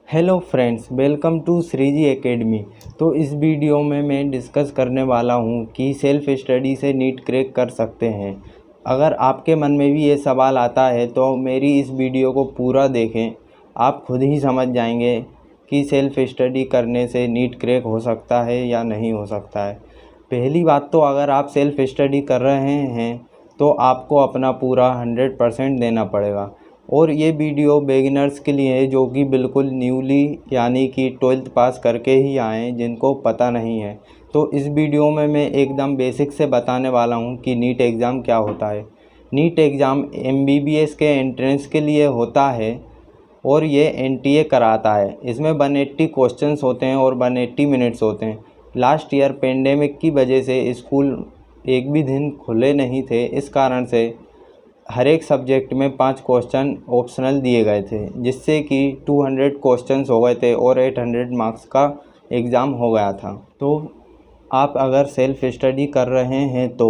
Hello friends, welcome to Shriji academy. तो इस video में मैं डिस्कस करने वाला हूं कि सेल्फ स्टडी से नीट क्रैक कर सकते हैं। अगर आपके मन में भी ये सवाल आता है तो मेरी इस वीडियो को पूरा देखें, आप खुद ही समझ जाएंगे कि सेल्फ स्टडी करने से नीट क्रैक हो सकता है या नहीं हो सकता है। पहली बात तो अगर आप सेल्फ स्टडी कर रहे हैं तो आपको अपना पूरा 100% देना पड़ेगा। और ये वीडियो बिगिनर्स के लिए है जो कि बिल्कुल न्यूली यानी कि 12th पास करके ही आए हैं, जिनको पता नहीं है। तो इस वीडियो में मैं एकदम बेसिक से बताने वाला हूँ कि नीट एग्ज़ाम क्या होता है। नीट एग्ज़ाम MBBS के एंट्रेंस के लिए होता है और ये NTA कराता है। इसमें 180 क्वेश्चंस होते हैं और 180 मिनट्स होते हैं। लास्ट ईयर पेंडेमिक की वजह से स्कूल एक भी दिन खुले नहीं थे, इस कारण से हर एक सब्जेक्ट में 5 क्वेश्चन ऑप्शनल दिए गए थे, जिससे कि 200 क्वेश्चंस हो गए थे और 800 मार्क्स का एग्ज़ाम हो गया था। तो आप अगर सेल्फ स्टडी कर रहे हैं तो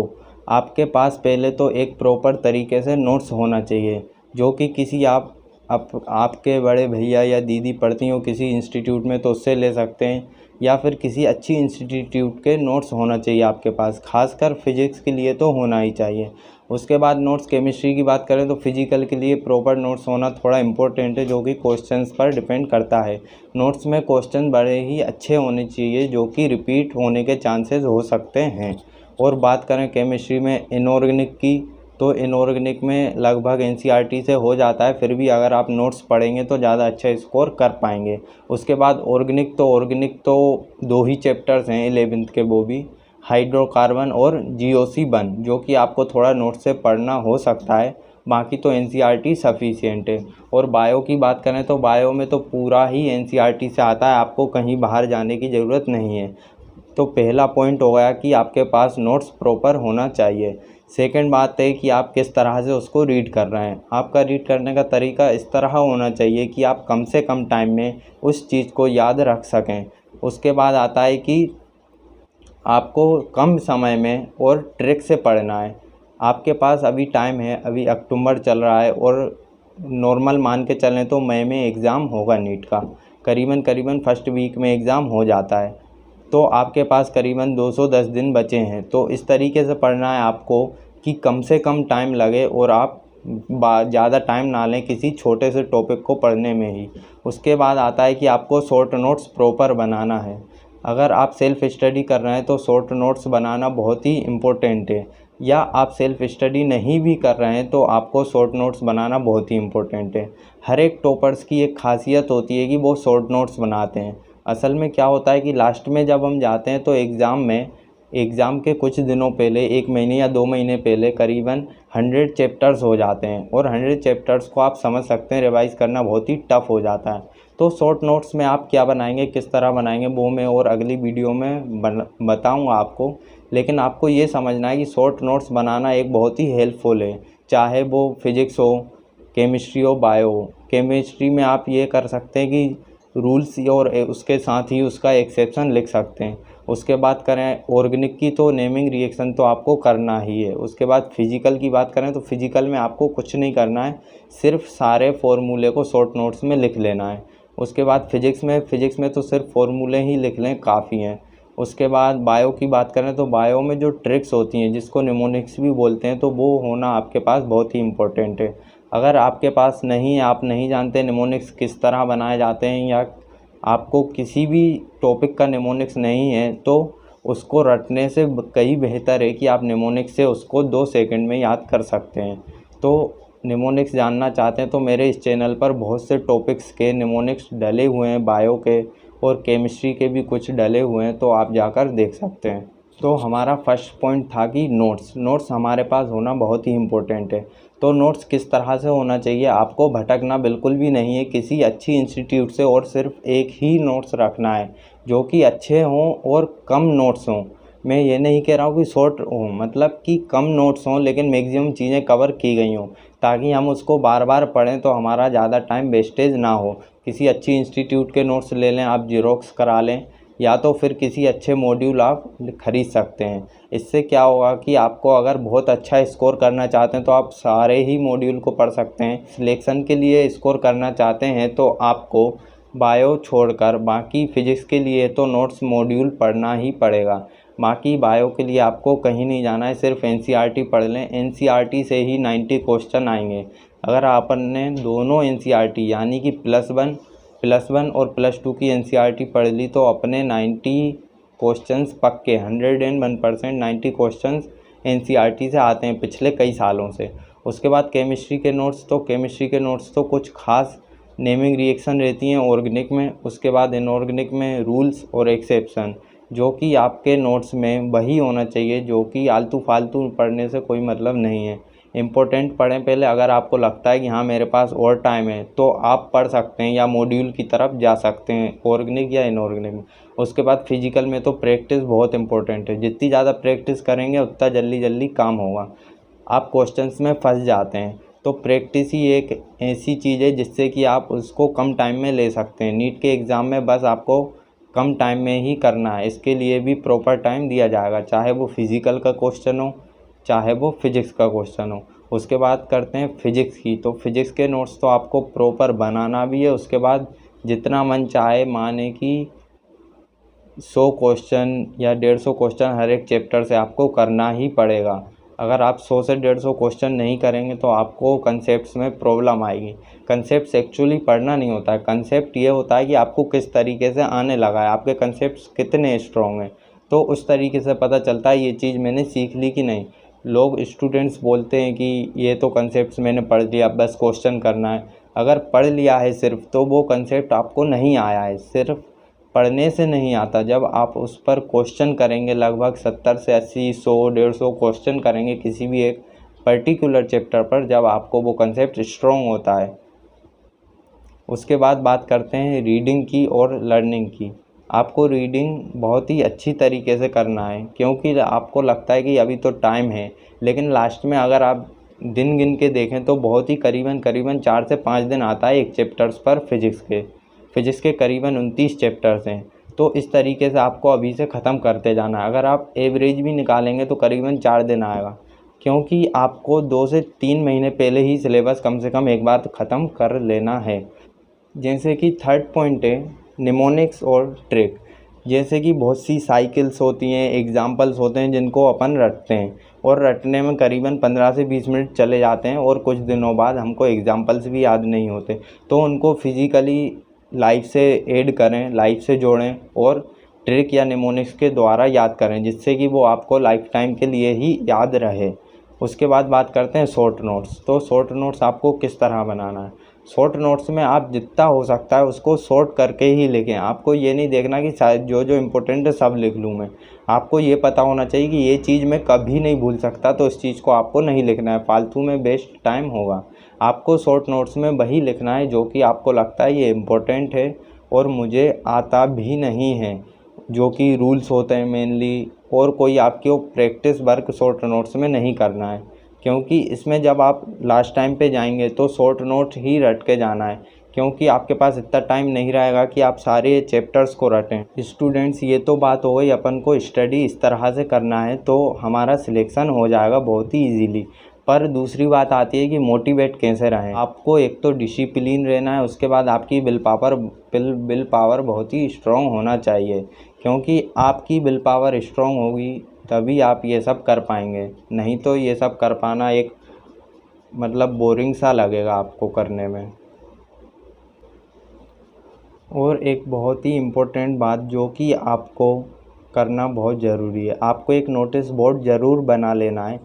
आपके पास पहले तो एक प्रॉपर तरीके से नोट्स होना चाहिए, जो कि किसी आपके बड़े भैया या दीदी पढ़ती हो किसी इंस्टीट्यूट में तो उससे ले सकते हैं, या फिर किसी अच्छी इंस्टीट्यूट के नोट्स होना चाहिए आपके पास। खासकर फिज़िक्स के लिए तो होना ही चाहिए। उसके बाद नोट्स केमिस्ट्री की बात करें तो फिजिकल के लिए प्रॉपर नोट्स होना थोड़ा इम्पोर्टेंट है, जो कि क्वेश्चंस पर डिपेंड करता है। नोट्स में क्वेश्चन बड़े ही अच्छे होने चाहिए, जो कि रिपीट होने के चांसेस हो सकते हैं। और बात करें केमिस्ट्री में इनऑर्गेनिक की, तो इनऑर्गेनिक में लगभग NCERT से हो जाता है, फिर भी अगर आप नोट्स पढ़ेंगे तो ज़्यादा अच्छा स्कोर कर पाएंगे। उसके बाद ऑर्गेनिक तो 2 ही चैप्टर्स हैं 11th के, वो भी हाइड्रोकार्बन और GOC1, जो कि आपको थोड़ा नोट से पढ़ना हो सकता है। बाकी तो NCERT सफिशिएंट है। और बायो की बात करें तो बायो में तो पूरा ही NCERT से आता है, आपको कहीं बाहर जाने की ज़रूरत नहीं है। तो पहला पॉइंट हो गया कि आपके पास नोट्स प्रॉपर होना चाहिए। सेकंड बात है कि आप किस तरह से उसको रीड कर रहे हैं। आपका रीड करने का तरीका इस तरह होना चाहिए कि आप कम से कम टाइम में उस चीज़ को याद रख सकें। उसके बाद आता है कि आपको कम समय में और ट्रिक से पढ़ना है। आपके पास अभी टाइम है, अभी अक्टूबर चल रहा है और नॉर्मल मान के चलें तो मई में एग्ज़ाम होगा नीट का। करीबन फर्स्ट वीक में एग्ज़ाम हो जाता है, तो आपके पास करीबन 210 दिन बचे हैं। तो इस तरीके से पढ़ना है आपको कि कम से कम टाइम लगे और आप ज़्यादा टाइम ना लें किसी छोटे से टॉपिक को पढ़ने में ही। उसके बाद आता है कि आपको शॉर्ट नोट्स प्रॉपर बनाना है। अगर आप सेल्फ स्टडी कर रहे हैं तो शॉर्ट नोट्स बनाना बहुत ही इम्पोर्टेंट है, या आप सेल्फ स्टडी नहीं भी कर रहे हैं तो आपको शॉर्ट नोट्स बनाना बहुत ही इम्पोर्टेंट है। हर एक टॉपर्स की एक खासियत होती है कि वो शॉर्ट नोट्स बनाते हैं। असल में क्या होता है कि लास्ट में जब हम जाते हैं तो एग्ज़ाम के कुछ दिनों पहले, 1 महीने या 2 महीने पहले करीबन 100 चैप्टर्स हो जाते हैं, और 100 चैप्टर्स को आप समझ सकते हैं रिवाइज़ करना बहुत ही टफ़ हो जाता है। तो शॉर्ट नोट्स में आप क्या बनाएंगे, किस तरह बनाएंगे, वो मैं और अगली वीडियो में बताऊँगा आपको। लेकिन आपको ये समझना है कि शॉर्ट नोट्स बनाना एक बहुत ही हेल्पफुल है, चाहे वो फिज़िक्स हो, केमिस्ट्री हो, बायो हो। केमिस्ट्री में आप ये कर सकते हैं कि रूल्स और उसके साथ ही उसका एक्सेप्शन लिख सकते हैं। उसके बाद करें ऑर्गेनिक की, तो नेमिंग रिएक्शन तो आपको करना ही है। उसके बाद फिजिकल की बात करें तो फिजिकल में आपको कुछ नहीं करना है, सिर्फ सारे फॉर्मूले को शॉर्ट नोट्स में लिख लेना है। उसके बाद फिजिक्स में तो सिर्फ फॉर्मूले ही लिख लें, काफ़ी हैं। उसके बाद बायो की बात करें तो बायो में जो ट्रिक्स होती हैं, जिसको निमोनिक्स भी बोलते हैं, तो वो होना आपके पास बहुत ही इम्पोर्टेंट है। अगर आपके पास नहीं है, आप नहीं जानते निमोनिक्स किस तरह बनाए जाते हैं, या आपको किसी भी टॉपिक का निमोनिक्स नहीं है, तो उसको रटने से कहीं बेहतर है कि आप निमोनिक्स से उसको 2 सेकंड में याद कर सकते हैं। तो निमोनिक्स जानना चाहते हैं तो मेरे इस चैनल पर बहुत से टॉपिक्स के निमोनिक्स डले हुए हैं, बायो के और केमिस्ट्री के भी कुछ डले हुए हैं, तो आप जाकर देख सकते हैं। तो हमारा फर्स्ट पॉइंट था कि नोट्स हमारे पास होना बहुत ही इम्पोर्टेंट है। तो नोट्स किस तरह से होना चाहिए, आपको भटकना बिल्कुल भी नहीं है किसी अच्छी इंस्टीट्यूट से, और सिर्फ एक ही नोट्स रखना है जो कि अच्छे हों और कम नोट्स हों। मैं ये नहीं कह रहा हूँ कि शॉर्ट हों, मतलब कि कम नोट्स हों लेकिन मैक्सिमम चीज़ें कवर की गई हों, ताकि हम उसको बार बार पढ़ें तो हमारा ज़्यादा टाइम वेस्टेज ना हो। किसी अच्छी इंस्टीट्यूट के नोट्स ले लें, आप ज़ेरॉक्स करा लें, या तो फिर किसी अच्छे मॉड्यूल आप ख़रीद सकते हैं। इससे क्या होगा कि आपको अगर बहुत अच्छा स्कोर करना चाहते हैं तो आप सारे ही मॉड्यूल को पढ़ सकते हैं। सिलेक्शन के लिए स्कोर करना चाहते हैं तो आपको बायो छोड़कर बाकी फिजिक्स के लिए तो नोट्स मॉड्यूल पढ़ना ही पड़ेगा। बाकी बायो के लिए आपको कहीं नहीं जाना है, सिर्फ एनसीईआरटी पढ़ लें। एनसीईआरटी से ही 90 क्वेश्चन आएंगे। अगर आपने दोनों एनसीईआरटी यानी कि +1 और +2 की एनसीईआरटी पढ़ ली तो अपने 90 क्वेश्चंस पक्के 101% 90 क्वेश्चंस एनसीईआरटी से आते हैं पिछले कई सालों से। उसके बाद केमिस्ट्री के नोट्स तो कुछ खास नेमिंग रिएक्शन रहती हैं ऑर्गेनिक में। उसके बाद इनऑर्गेनिक में रूल्स और एक्सेप्शन, जो कि आपके नोट्स में वही होना चाहिए, जो कि आलतू फालतू पढ़ने से कोई मतलब नहीं है। इम्पोर्टेंट पढ़ें पहले। अगर आपको लगता है कि हाँ मेरे पास और टाइम है तो आप पढ़ सकते हैं या मॉड्यूल की तरफ जा सकते हैं, ऑर्गेनिक या इनऑर्गेनिक में। उसके बाद फिजिकल में तो प्रैक्टिस बहुत इंपॉर्टेंट है। जितनी ज़्यादा प्रैक्टिस करेंगे उतना जल्दी काम होगा। आप क्वेश्चंस में फंस जाते हैं, तो प्रैक्टिस ही एक ऐसी चीज़ है जिससे कि आप उसको कम टाइम में ले सकते हैं। नीट के एग्ज़ाम में बस आपको कम टाइम में ही करना है, इसके लिए भी प्रॉपर टाइम दिया जाएगा, चाहे वो फिज़िकल का क्वेश्चन हो चाहे वो फिजिक्स का क्वेश्चन हो। उसके बाद करते हैं फिजिक्स की। तो फिजिक्स के नोट्स तो आपको प्रॉपर बनाना भी है। उसके बाद जितना मन चाहे, माने कि 100 क्वेश्चन या 150 क्वेश्चन हर एक चैप्टर से आपको करना ही पड़ेगा। अगर आप 100 से 150 क्वेश्चन नहीं करेंगे तो आपको कंसेप्ट्स में प्रॉब्लम आएगी। कंसेप्ट्स एक्चुअली पढ़ना नहीं होता है, कंसेप्ट ये होता है कि आपको किस तरीके से आने लगा है, आपके कंसेप्ट्स कितने स्ट्रॉन्ग हैं, तो उस तरीके से पता चलता है ये चीज़ मैंने सीख ली कि नहीं। लोग स्टूडेंट्स बोलते हैं कि ये तो कंसेप्ट्स मैंने पढ़ लिया, बस क्वेश्चन करना है। अगर पढ़ लिया है सिर्फ, तो वो कंसेप्ट आपको नहीं आया है। सिर्फ पढ़ने से नहीं आता, जब आप उस पर क्वेश्चन करेंगे, लगभग 70 से 80, 100, 150 क्वेश्चन करेंगे किसी भी एक पर्टिकुलर चैप्टर पर, जब आपको वो कंसेप्ट स्ट्रॉन्ग होता है। उसके बाद बात करते हैं रीडिंग की और लर्निंग की। आपको रीडिंग बहुत ही अच्छी तरीके से करना है, क्योंकि आपको लगता है कि अभी तो टाइम है, लेकिन लास्ट में अगर आप दिन गिन के देखें तो बहुत ही करीबन 4 से 5 दिन आता है एक चैप्टर्स पर। फिजिक्स के करीबन 29 चैप्टर्स हैं, तो इस तरीके से आपको अभी से ख़त्म करते जाना है। अगर आप एवरेज भी निकालेंगे तो करीबन 4 दिन आएगा, क्योंकि आपको 2 से 3 महीने पहले ही सिलेबस कम से कम एक बार तो ख़त्म कर लेना है। जैसे कि थर्ड पॉइंट है निमोनिक्स और ट्रिक। जैसे कि बहुत सी साइकिल्स होती हैं, एग्जाम्पल्स होते हैं जिनको अपन रटते हैं, और रटने में करीबन 15 से 20 मिनट चले जाते हैं, और कुछ दिनों बाद हमको एग्जाम्पल्स भी याद नहीं होते। तो उनको फिज़िकली लाइफ से ऐड करें, लाइफ से जोड़ें, और ट्रिक या निमोनिक्स के द्वारा याद करें, जिससे कि वो आपको लाइफ टाइम के लिए ही याद रहे। उसके बाद बात करते हैं शॉर्ट नोट्स। तो शॉर्ट नोट्स आपको किस तरह बनाना है। शॉर्ट नोट्स में आप जितना हो सकता है उसको शॉर्ट करके ही लिखें। आपको ये नहीं देखना कि शायद जो इम्पोर्टेंट है सब लिख लूँ मैं। आपको ये पता होना चाहिए कि ये चीज़ मैं कभी नहीं भूल सकता, तो इस चीज़ को आपको नहीं लिखना है, फालतू में वेस्ट टाइम होगा। आपको शॉर्ट नोट्स में वही लिखना है जो कि आपको लगता है ये इम्पोर्टेंट है और मुझे आता भी नहीं है, जो कि रूल्स होते हैं मेनली, और कोई आपको प्रैक्टिस वर्क शॉर्ट नोट्स में नहीं करना है, क्योंकि इसमें जब आप लास्ट टाइम पे जाएंगे तो शॉर्ट नोट ही रट के जाना है, क्योंकि आपके पास इतना टाइम नहीं रहेगा कि आप सारे चैप्टर्स को रटें। स्टूडेंट्स, ये तो बात हो गई अपन को स्टडी इस तरह से करना है तो हमारा सिलेक्शन हो जाएगा बहुत ही ईजीली। पर दूसरी बात आती है कि मोटिवेट कैसे रहें। आपको एक तो डिसिप्लिन रहना है, उसके बाद आपकी विल पावर बहुत ही स्ट्रॉन्ग होना चाहिए, क्योंकि आपकी विल पावर स्ट्रॉन्ग होगी तभी आप ये सब कर पाएंगे, नहीं तो ये सब कर पाना एक बोरिंग सा लगेगा आपको करने में। और एक बहुत ही इम्पोर्टेंट बात जो कि आपको करना बहुत ज़रूरी है, आपको एक नोटिस बोर्ड ज़रूर बना लेना है।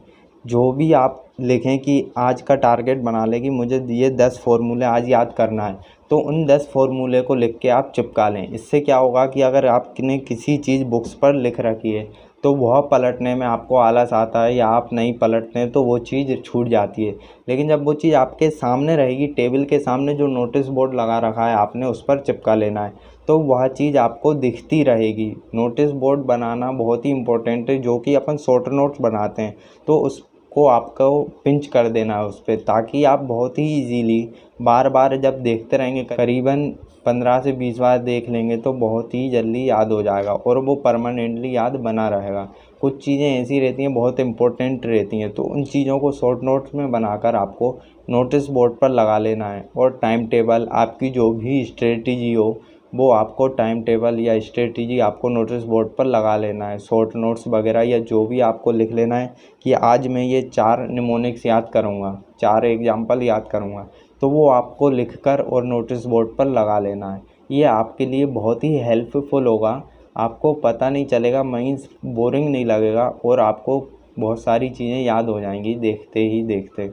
जो भी आप लिखें कि आज का टारगेट बना लें कि मुझे ये 10 फॉर्मूले आज याद करना है, तो उन 10 फॉर्मूले को लिख के आप चिपका लें। इससे क्या होगा कि अगर आपने किसी चीज़ बुक्स पर लिख रखी है तो वह पलटने में आपको आलस आता है या आप नहीं पलटते हैं तो वो चीज़ छूट जाती है। लेकिन जब वो चीज़ आपके सामने रहेगी, टेबल के सामने जो नोटिस बोर्ड लगा रखा है आपने उस पर चिपका लेना है, तो वह चीज़ आपको दिखती रहेगी। नोटिस बोर्ड बनाना बहुत ही इम्पोर्टेंट है, जो कि अपन शॉर्ट नोट्स बनाते हैं तो उसको आपको पिंच कर देना है उस पर, ताकि आप बहुत ही ईजीली बार बार जब देखते रहेंगे, करीबन 15 से 20 बार देख लेंगे तो बहुत ही जल्दी याद हो जाएगा और वो परमानेंटली याद बना रहेगा। कुछ चीज़ें ऐसी रहती हैं, बहुत इम्पोर्टेंट रहती हैं, तो उन चीज़ों को शॉर्ट नोट्स में बनाकर आपको नोटिस बोर्ड पर लगा लेना है। और टाइम टेबल, आपकी जो भी स्ट्रेटजी हो वो आपको टाइम टेबल या स्ट्रेटजी आपको नोटिस बोर्ड पर लगा लेना है। शॉर्ट नोट्स वगैरह या जो भी आपको लिख लेना है कि आज मैं ये 4 निमोनिक्स याद करूँगा, 4 एग्जाम्पल याद करूँगा, तो वो आपको लिखकर और नोटिस बोर्ड पर लगा लेना है। ये आपके लिए बहुत ही हेल्पफुल होगा। आपको पता नहीं चलेगा, मीन्स बोरिंग नहीं लगेगा और आपको बहुत सारी चीज़ें याद हो जाएंगी देखते ही देखते।